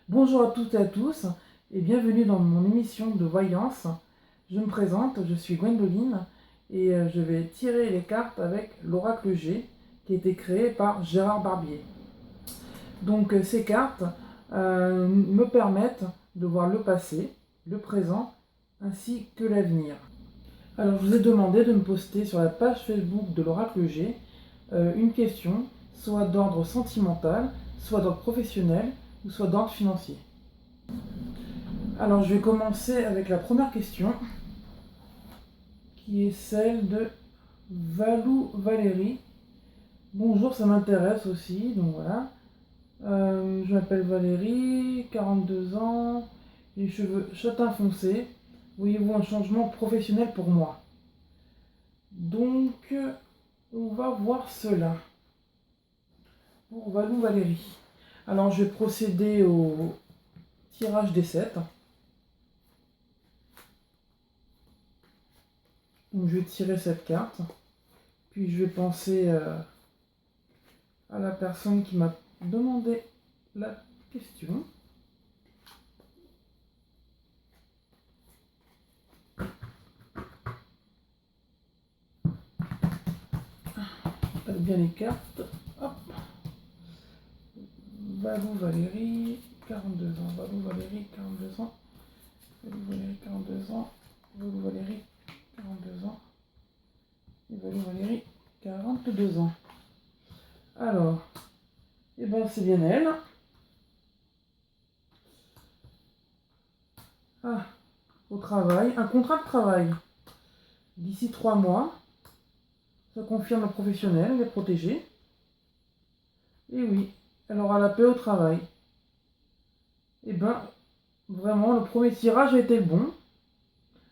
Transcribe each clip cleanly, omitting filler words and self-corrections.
Bonjour à toutes et à tous et bienvenue dans mon émission de voyance. Je me présente, je suis Gwendoline et je vais tirer les cartes avec l'oracle G qui a été créé par Gérard Barbier. Donc ces cartes me permettent de voir le passé, le présent ainsi que l'avenir. Alors je vous ai demandé de me poster sur la page Facebook de l'oracle G une question, soit d'ordre sentimental, soit d'ordre professionnel ou soit d'ordre financier. Alors je vais commencer avec la première question, qui est celle de Valou Valérie. Bonjour, ça m'intéresse aussi, donc voilà. Je m'appelle Valérie, 42 ans, les cheveux châtain foncé. Voyez-vous un changement professionnel pour moi? Donc, on va voir cela pour Valou Valérie. Alors, je vais procéder au tirage des 7. Donc, je vais tirer cette carte. Puis, je vais penser à la personne qui m'a demandé la question. Passe bien les cartes. Hop. Valou Valérie, 42 ans. Valou Valérie, 42 ans. Valou Valérie, 42 ans. Valou Valérie, 42 ans. Et Valou Valérie, 42 ans. Alors, eh ben c'est bien elle. Ah, au travail, un contrat de travail. D'ici 3 mois, ça confirme le professionnel, elle est protégée. Et oui, elle aura la paix au travail. Eh ben, vraiment, le premier tirage a été le bon.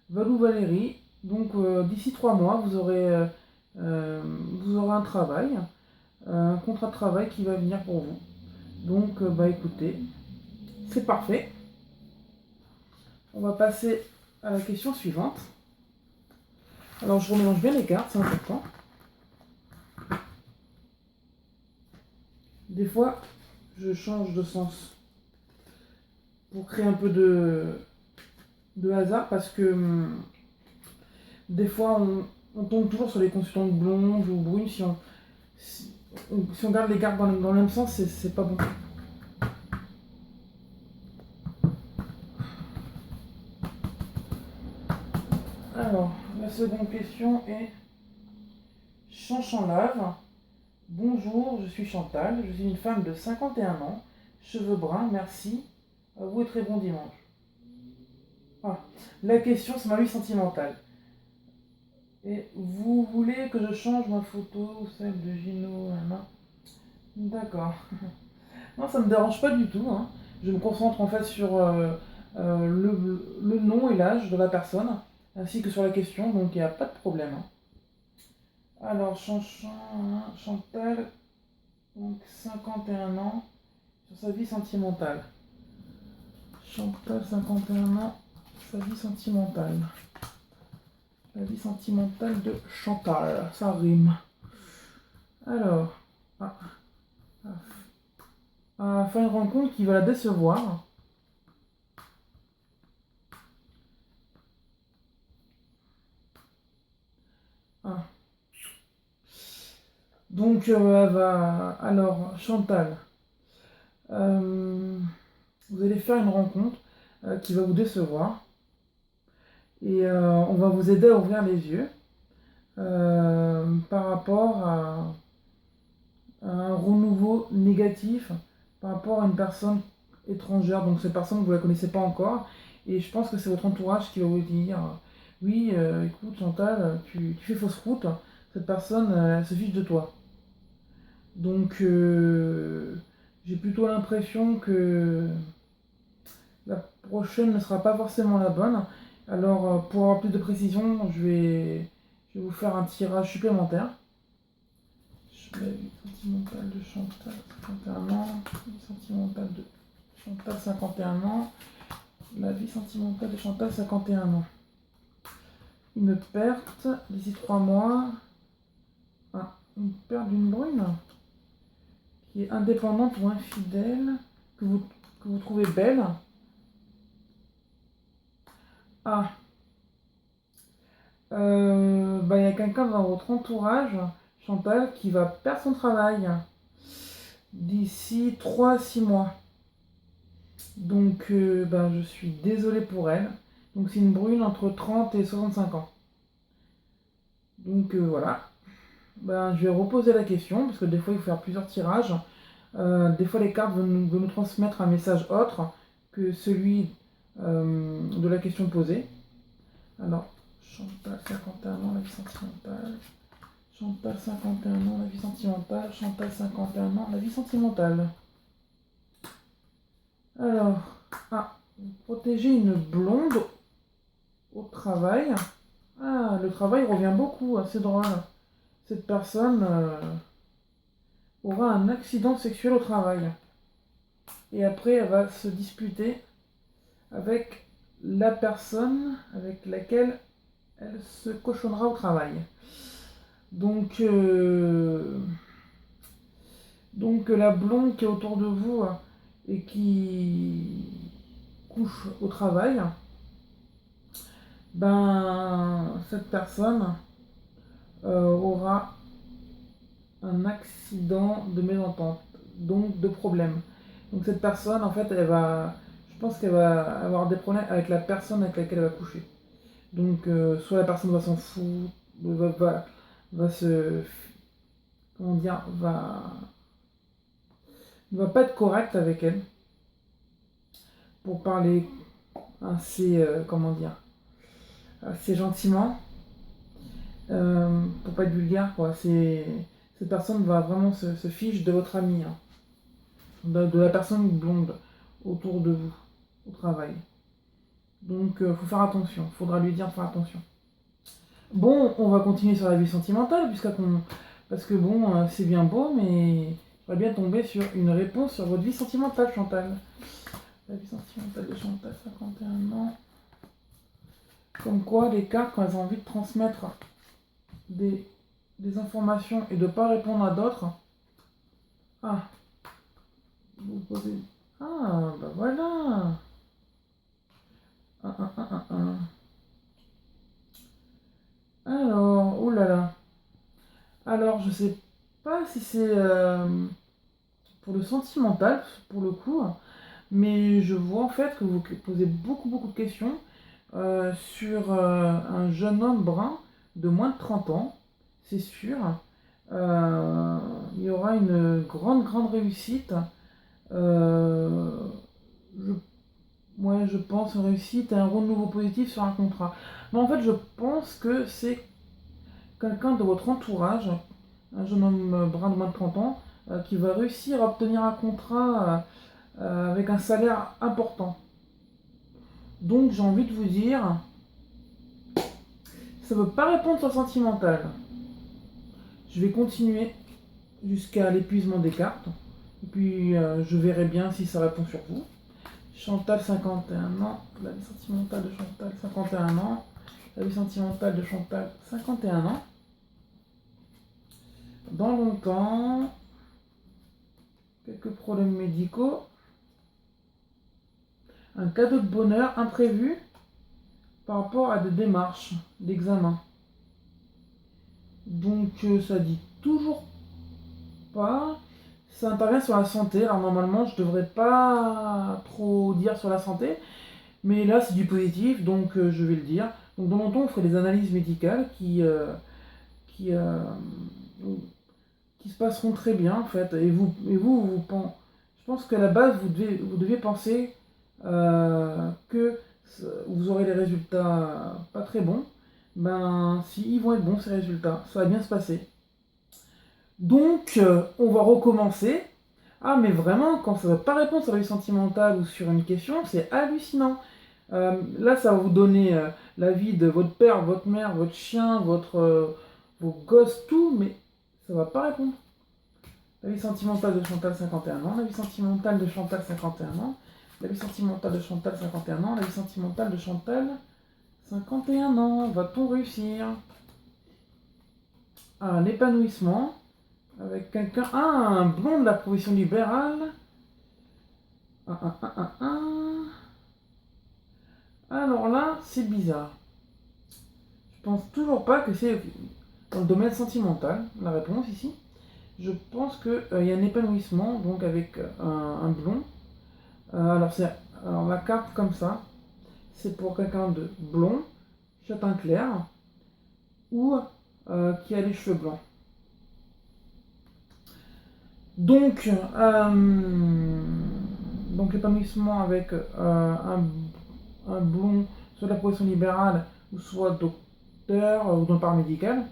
Valou Valérie, donc d'ici 3 mois, vous aurez un travail, un contrat de travail qui va venir pour vous. Donc, bah écoutez, c'est parfait. On va passer à la question suivante. Alors, je remélange bien les cartes, c'est important. Des fois, je change de sens pour créer un peu de hasard parce que des fois, on tombe toujours sur les consultantes blondes ou brunes. Si on garde les cartes dans le même sens, c'est pas bon. Alors, la seconde question est Chanchanlave. Bonjour, je suis Chantal, je suis une femme de 51 ans, cheveux bruns, merci, à vous et très bon dimanche. Ah, la question, c'est ma vie sentimentale. Et vous voulez que je change ma photo ou celle de Gino? D'accord. Non, ça me dérange pas du tout, hein. Je me concentre en fait sur le nom et l'âge de la personne, ainsi que sur la question, donc il n'y a pas de problème, hein. Alors, Chantal, donc 51 ans, sur sa vie sentimentale. Chantal, 51 ans, sa vie sentimentale. La vie sentimentale de Chantal, ça rime. Alors, faire une rencontre qui va la décevoir. Ah. Donc, elle va. Alors, Chantal, vous allez faire une rencontre qui va vous décevoir. Et on va vous aider à ouvrir les yeux par rapport à un renouveau négatif, par rapport à une personne étrangère. Donc, cette personne, vous ne la connaissez pas encore. Et je pense que c'est votre entourage qui va vous dire oui, écoute, Chantal, tu fais fausse route. Cette personne, elle se fiche de toi. Donc, j'ai plutôt l'impression que la prochaine ne sera pas forcément la bonne. Alors, pour avoir plus de précision, je vais vous faire un tirage supplémentaire. La vie sentimentale de Chantal, 51 ans. La vie sentimentale de Chantal, 51 ans. La vie sentimentale de Chantal, 51 ans. Une perte d'ici 3 mois. Ah, une perte d'une brune qui est indépendante ou infidèle, que que vous trouvez belle. Ah, il y a quelqu'un dans votre entourage, Chantal, qui va perdre son travail d'ici 3 à 6 mois. Donc, je suis désolée pour elle. Donc, c'est une brune entre 30 et 65 ans. Donc, voilà. Je vais reposer la question, parce que des fois, il faut faire plusieurs tirages. Des fois, les cartes veulent nous transmettre un message autre que celui de la question posée. Alors, Chantal, 51 ans, la vie sentimentale. Chantal, 51 ans, la vie sentimentale. Chantal, 51 ans, la vie sentimentale. Alors, protéger une blonde au travail. Ah, le travail revient beaucoup, c'est drôle. Cette personne aura un accident sexuel au travail. Et après, elle va se disputer avec la personne avec laquelle elle se cochonnera au travail. Donc la blonde qui est autour de vous et qui couche au travail, cette personne aura un accident de mésentente, donc de problème. Donc cette personne, en fait, je pense qu'elle va avoir des problèmes avec la personne avec laquelle elle va coucher. Donc soit la personne va s'en foutre, va se, comment dire, va pas être correcte avec elle, pour parler assez, assez gentiment, pour pas être vulgaire, quoi. Cette personne va vraiment se fiche de votre ami, hein, de la personne blonde autour de vous, au travail. Donc, faut faire attention, faudra lui dire de faire attention. Bon, on va continuer sur la vie sentimentale, parce que bon, c'est bien beau, mais j'aimerais bien tomber sur une réponse sur votre vie sentimentale, Chantal. La vie sentimentale de Chantal, 51 ans. Comme quoi, les cartes, quand elles ont envie de transmettre des informations et de ne pas répondre à d'autres. Ah, vous posez. Ah, voilà. Alors, oulala. Alors, je sais pas si c'est pour le sentimental, pour le coup, mais je vois en fait que vous posez beaucoup de questions sur un jeune homme brun de moins de 30 ans, c'est sûr. Il y aura une grande réussite. Euh, je pense une réussite et un renouveau positif sur un contrat. Mais en fait, je pense que c'est quelqu'un de votre entourage, un jeune homme brun de moins de 30 ans, qui va réussir à obtenir un contrat avec un salaire important. Donc j'ai envie de vous dire, ça ne veut pas répondre sur le sentimental. Je vais continuer jusqu'à l'épuisement des cartes. Et puis je verrai bien si ça répond sur vous. Chantal, 51 ans. La vie sentimentale de Chantal, 51 ans. La vie sentimentale de Chantal, 51 ans. Dans longtemps. Quelques problèmes médicaux. Un cadeau de bonheur imprévu par rapport à des démarches d'examen. Donc ça dit toujours pas. Ça intervient sur la santé. Alors normalement je devrais pas trop dire sur la santé. Mais là c'est du positif, donc je vais le dire. Donc dans longtemps on ferait des analyses médicales qui se passeront très bien en fait. Et je pense qu'à la base vous deviez penser que vous aurez des résultats pas très bons. Si ils vont être bons ces résultats, ça va bien se passer. Donc on va recommencer. Ah mais vraiment, quand ça ne va pas répondre sur la vie sentimentale ou sur une question, c'est hallucinant. Là ça va vous donner l'avis de votre père, votre mère, votre chien, vos gosses, tout, mais ça va pas répondre. La vie sentimentale de Chantal, 51 ans. La vie sentimentale de Chantal, 51 ans. La vie sentimentale de Chantal, 51 ans. La vie sentimentale de Chantal, 51 ans. Va-t-on réussir? Un épanouissement avec quelqu'un. Ah, un blond de la profession libérale. Alors là, c'est bizarre. Je pense toujours pas que c'est dans le domaine sentimental, la réponse ici. Je pense qu'il y a un épanouissement, donc avec un blond. Alors la carte comme ça, c'est pour quelqu'un de blond, châtain clair, ou qui a les cheveux blancs. Donc, l'épanouissement avec un blond, soit de la profession libérale, ou soit docteur, ou dans le paramédical.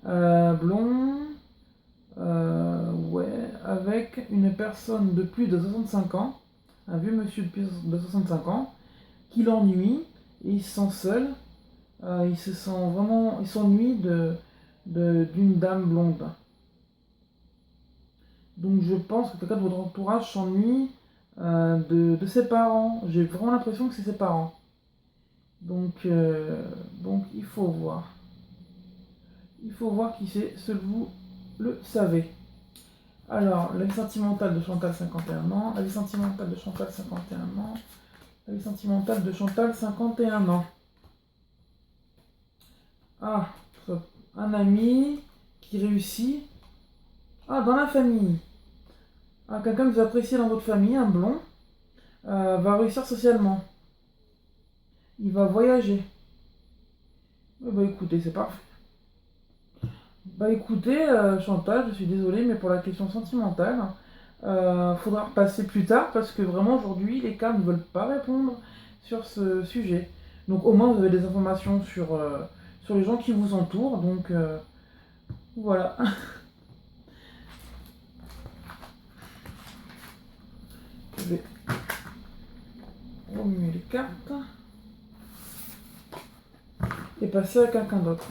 Blond, ouais, avec une personne de plus de 65 ans, un vieux monsieur de plus de 65 ans, qui l'ennuie, et il se sent seul, il se sent vraiment, il s'ennuie d'une dame blonde. Donc je pense que quelqu'un de votre entourage s'ennuie de ses parents. J'ai vraiment l'impression que c'est ses parents. Donc il faut voir. Il faut voir qui c'est, seul vous le savez. Alors, la vie sentimentale de Chantal, 51 ans. La vie sentimentale de Chantal, 51 ans. La vie sentimentale de Chantal, 51 ans. Ah, un ami qui réussit. Ah, dans la famille. Ah, quelqu'un que vous appréciez dans votre famille, un blond, va réussir socialement. Il va voyager. Bah écoutez, c'est parfait. Bah écoutez, Chantal, je suis désolée, mais pour la question sentimentale, faudra repasser plus tard parce que vraiment aujourd'hui, les cartes ne veulent pas répondre sur ce sujet. Donc au moins, vous avez des informations sur les gens qui vous entourent. Donc voilà. Je vais remuer les cartes et passer à quelqu'un d'autre.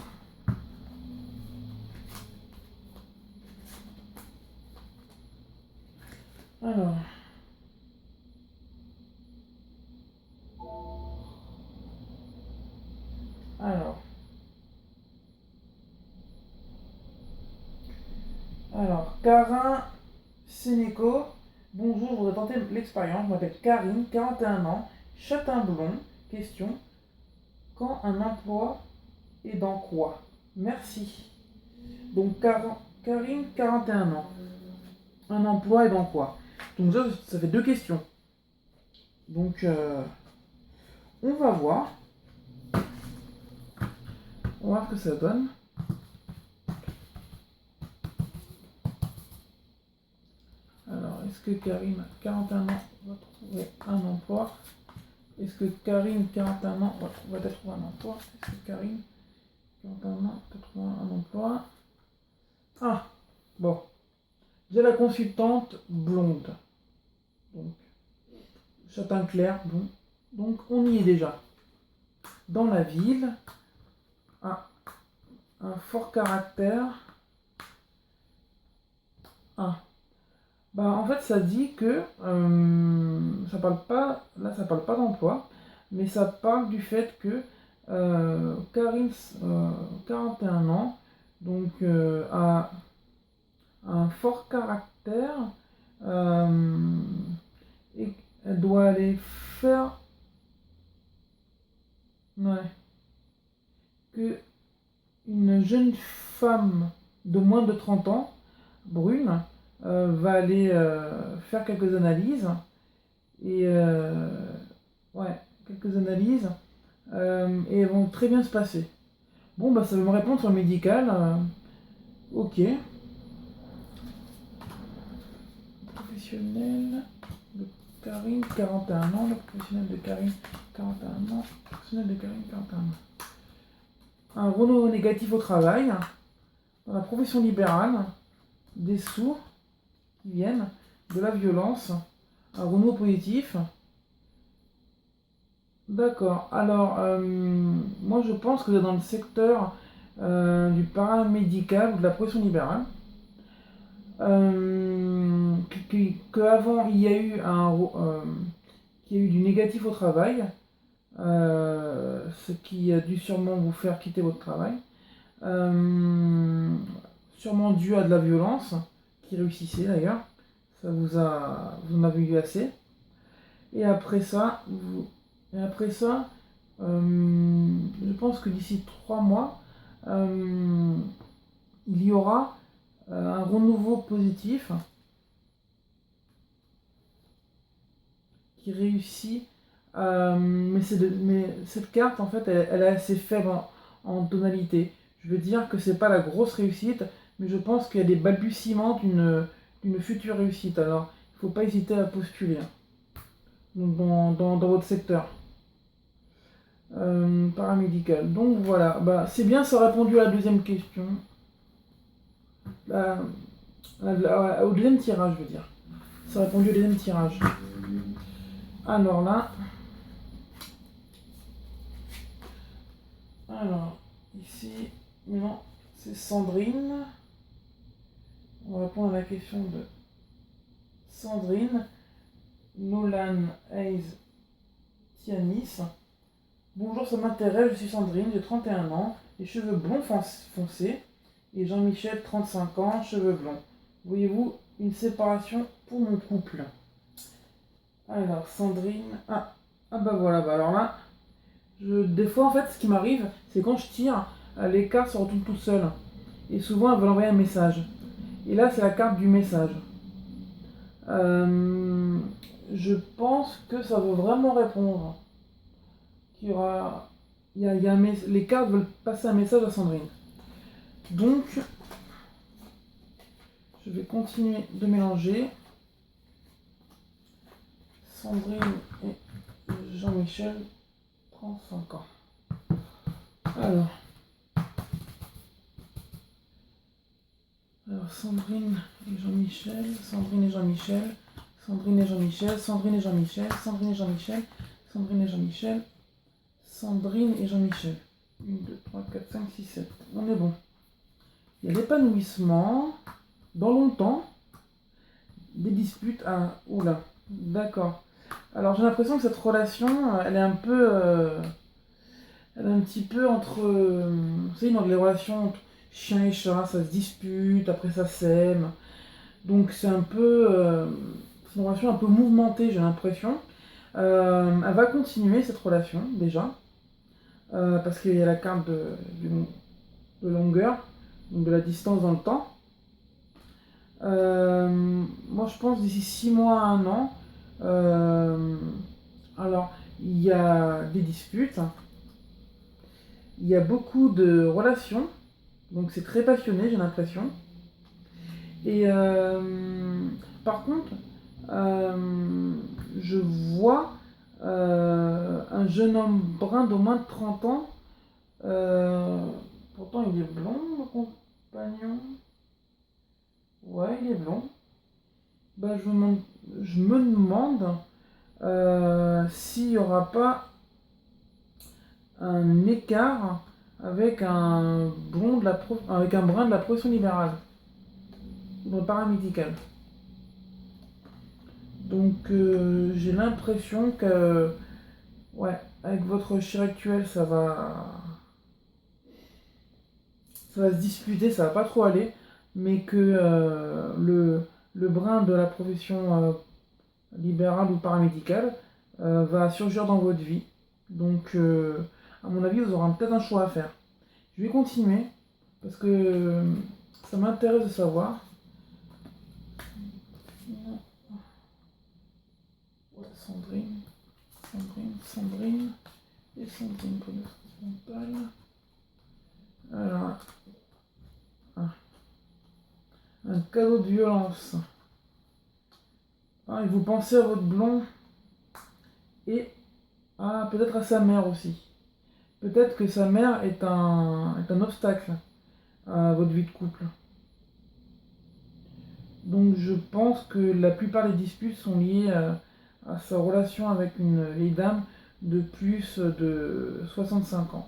Alors. Alors. Alors, Karin Sénéco. Bonjour, je voudrais tenter l'expérience. Je m'appelle Karine, 41 ans, châtain blond. Question. Quand un emploi et dans quoi? Merci. Donc, Karine, 41 ans. Un emploi et dans quoi? Donc, ça fait deux questions. Donc, on va voir. On va voir ce que ça donne. Alors, est-ce que Karine, 41 ans, va trouver un emploi? Est-ce que Karine, 41 ans, va trouver un emploi? Est-ce que Karine, 41 ans, va trouver un emploi? Ah, bon. J'ai la consultante blonde. Donc, châtain clair, blond. Donc, on y est déjà. Dans la ville, un fort caractère. Ah. Bah, en fait, ça dit que ça parle pas, là, ça parle pas d'emploi, mais ça parle du fait que Karine, 41 ans, donc a un fort caractère et elle doit aller faire, ouais, que une jeune femme de moins de 30 ans, brune, va aller faire quelques analyses et ouais, quelques analyses et elles vont très bien se passer. Bon, bah ça va me répondre sur le médical. Ok. Professionnel de Karine, 41 ans. Le professionnel de Karine, 41 ans. Professionnel de Karine, 41 ans. Un renouveau négatif au travail. Dans la profession libérale, des sous qui viennent, de la violence, un renouveau positif. D'accord. Alors, moi je pense que vous êtes dans le secteur du paramédical ou de la profession libérale. Qu'avant il y a eu qu'il y a eu du négatif au travail, ce qui a dû sûrement vous faire quitter votre travail. Sûrement dû à de la violence, qui réussissait d'ailleurs. Vous en avez eu assez. Et après ça, je pense que d'ici 3 mois, il y aura un renouveau positif qui réussit. Mais cette carte, en fait, elle est assez faible en tonalité. Je veux dire que c'est pas la grosse réussite, mais je pense qu'il y a des balbutiements d'une future réussite. Alors, il ne faut pas hésiter à postuler dans votre secteur paramédical. Donc voilà, bah, c'est bien, ça a répondu à la deuxième question. Au deuxième tirage, je veux dire. Ça a répondu au deuxième tirage. Alors là. Alors, ici, non, c'est Sandrine. On va répondre à la question de Sandrine. Nolan Hayes Tianis. Bonjour, ça m'intéresse, je suis Sandrine, j'ai 31 ans, les cheveux blonds foncés, et Jean-Michel, 35 ans, cheveux blonds. Voyez-vous une séparation pour mon couple? Alors, Sandrine. Ah bah voilà, bah alors là, des fois en fait, ce qui m'arrive, c'est quand je tire, les cartes se retournent toutes seules. Et souvent, elles veulent envoyer un message. Et là, c'est la carte du message. Je pense que ça veut vraiment répondre. Qu'il y aura. Les cartes veulent passer un message à Sandrine. Donc, je vais continuer de mélanger. Sandrine et Jean-Michel, 35 ans. Alors, Sandrine et Jean-Michel, Sandrine et Jean-Michel, Sandrine et Jean-Michel, Sandrine et Jean-Michel, Sandrine et Jean-Michel, Sandrine et Jean-Michel, Sandrine et Jean-Michel. 1, 2, 3, 4, 5, 6, 7. On est bon. Il y a l'épanouissement, dans longtemps, des disputes. Ah, oula, d'accord. Alors j'ai l'impression que cette relation, elle est un peu. Elle est un petit peu entre. Vous savez, dans les relations entre chien et chat, ça se dispute, après ça s'aime. Donc c'est un peu. C'est une relation un peu mouvementée, j'ai l'impression. Elle va continuer cette relation, déjà. Parce qu'il y a la carte de longueur, donc de la distance dans le temps. Moi je pense d'ici 6 mois à 1 an. Alors, il y a des disputes, il y a beaucoup de relations, donc c'est très passionné, j'ai l'impression. Et par contre, je vois un jeune homme brun d'au moins de 30 ans. Pourtant, il est blond, le compagnon. Ouais, il est blond. Bah, je me demande s'il n'y aura pas un écart avec un brin de la profession libérale, dans le paramédical. Donc j'ai l'impression que, ouais, avec votre chirurgie actuelle, ça va se disputer, ça va pas trop aller, mais que le brin de la profession libérale ou paramédicale va surgir dans votre vie. Donc, à mon avis, vous aurez peut-être un choix à faire. Je vais continuer parce que ça m'intéresse de savoir. Ouais, Sandrine et Sandrine pour le frontal. Alors, un cadeau de violence. Et vous pensez à votre blond et peut-être à sa mère aussi. Peut-être que sa mère est un obstacle à votre vie de couple. Donc je pense que la plupart des disputes sont liées à sa relation avec une vieille dame de plus de 65 ans.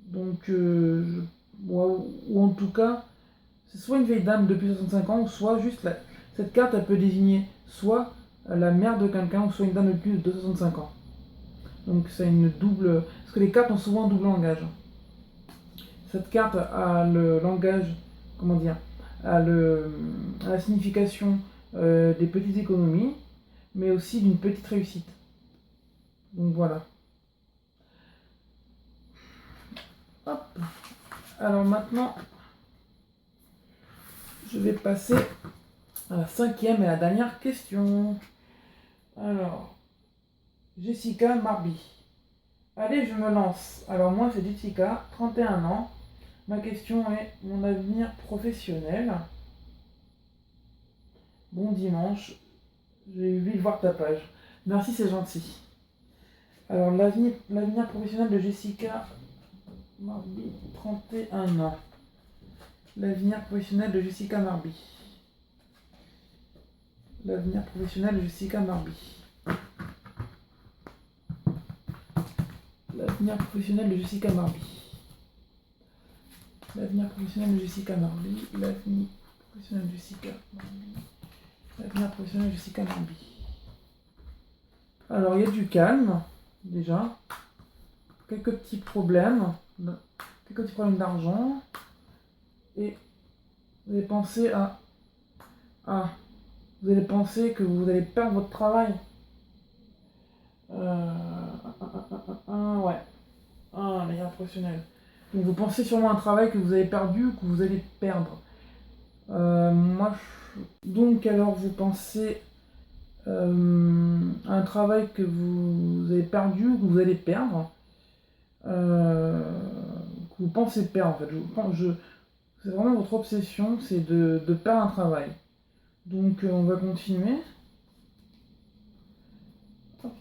Donc, ou en tout cas, c'est soit une vieille dame de plus de 65 ans, soit juste cette carte, elle peut désigner soit la mère de quelqu'un, ou soit une dame de plus de 65 ans. Donc c'est une double. Parce que les cartes ont souvent un double langage. Cette carte a le langage, comment dire, a la signification des petites économies, mais aussi d'une petite réussite. Donc voilà. Hop. Alors maintenant, je vais passer à la 5e et la dernière question. Alors, Jessica Marby. Allez, je me lance. Alors moi, c'est Jessica, 31 ans. Ma question est mon avenir professionnel. Bon dimanche. J'ai eu envie de voir ta page. Merci, c'est gentil. Alors, l'avenir professionnel de Jessica Marby, 31 ans. L'avenir professionnel de Jessica Marby. L'avenir professionnel de Jessica Marby. L'avenir professionnel de Jessica Marby. L'avenir professionnel de Jessica Marby. L'avenir professionnel de Jessica Marby. L'avenir professionnel de Jessica Marby. Alors, il y a du calme, déjà. Quelques petits problèmes d'argent. Et vous allez penser vous allez penser que vous allez perdre votre travail. Ouais. L'avenir professionnel. Donc vous pensez sûrement à un travail que vous avez perdu ou que vous allez perdre. Donc alors vous pensez à un travail que vous avez perdu ou que vous allez perdre. Que vous pensez perdre en fait. C'est vraiment votre obsession, c'est de perdre un travail. Donc on va continuer. Hop.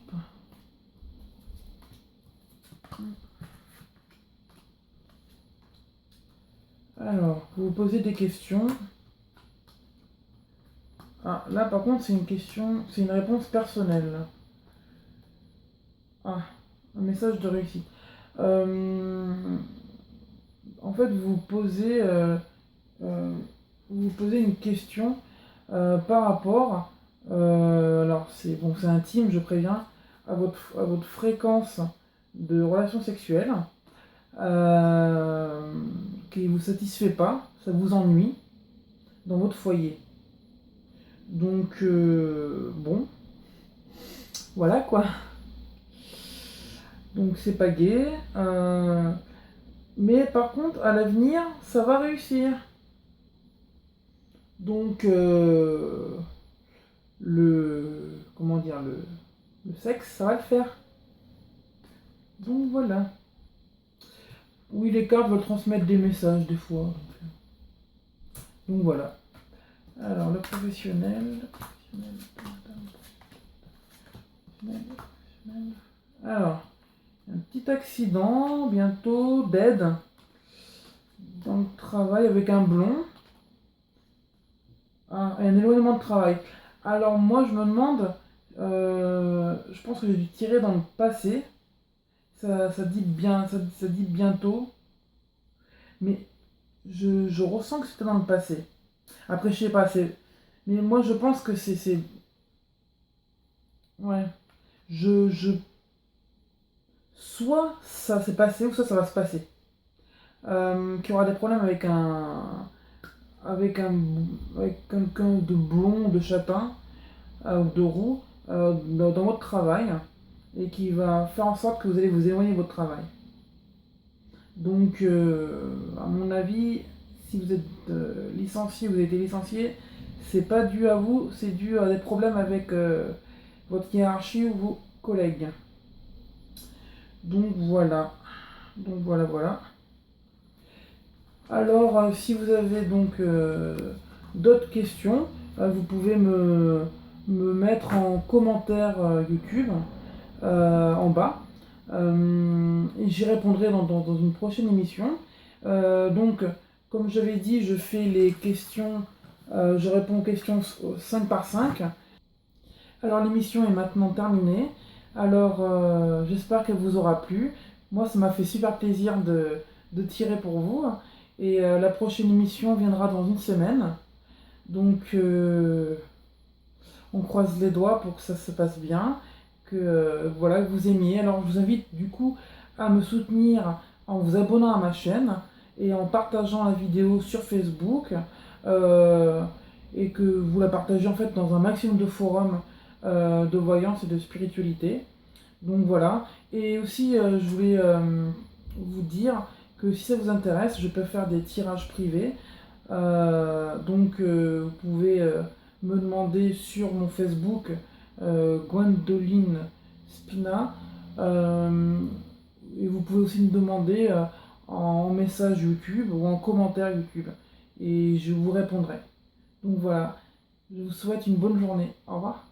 Alors, vous vous posez des questions. Ah, là par contre c'est une réponse personnelle. Ah, un message de réussite. En fait, vous vous posez une question par rapport, alors c'est intime, je préviens, à votre fréquence de relations sexuelles qui ne vous satisfait pas, ça vous ennuie dans votre foyer. Donc, bon, voilà quoi. Donc c'est pas gai. Mais par contre, à l'avenir, ça va réussir. Donc, le sexe, ça va le faire. Donc voilà. Oui, les cartes veulent transmettre des messages des fois. Donc voilà. Alors, le professionnel. Alors, un petit accident bientôt d'aide dans le travail avec un blond. Un éloignement de travail. Alors moi je me demande, je pense que j'ai dû tirer dans le passé. Ça dit bien, ça dit bientôt. Mais je ressens que c'était dans le passé. Après je sais pas, mais moi je pense que c'est. Ouais. Soit ça s'est passé ou soit ça va se passer. Qu'il y aura des problèmes avec quelqu'un de blond, de châtain, ou de roux, dans votre travail, et qui va faire en sorte que vous allez vous éloigner de votre travail. Donc, à mon avis, si vous êtes licencié, vous avez été licencié, c'est pas dû à vous, c'est dû à des problèmes avec votre hiérarchie ou vos collègues. Donc voilà. Voilà. Alors, si vous avez donc d'autres questions, vous pouvez me mettre en commentaire YouTube en bas. Et j'y répondrai dans une prochaine émission. Donc, comme j'avais dit, je fais les questions, je réponds aux questions 5 par 5. Alors, l'émission est maintenant terminée. Alors, j'espère qu'elle vous aura plu. Moi, ça m'a fait super plaisir de tirer pour vous. Et la prochaine émission viendra dans une semaine. Donc, on croise les doigts pour que ça se passe bien. Que vous aimiez. Alors, je vous invite du coup à me soutenir en vous abonnant à ma chaîne et en partageant la vidéo sur Facebook. Et que vous la partagez en fait dans un maximum de forums de voyance et de spiritualité. Donc voilà. Et aussi, je voulais vous dire que si ça vous intéresse, je peux faire des tirages privés. Vous pouvez me demander sur mon Facebook, Gwendoline Spina. Euh, et vous pouvez aussi me demander en message YouTube ou en commentaire YouTube. Et je vous répondrai. Donc voilà, je vous souhaite une bonne journée. Au revoir.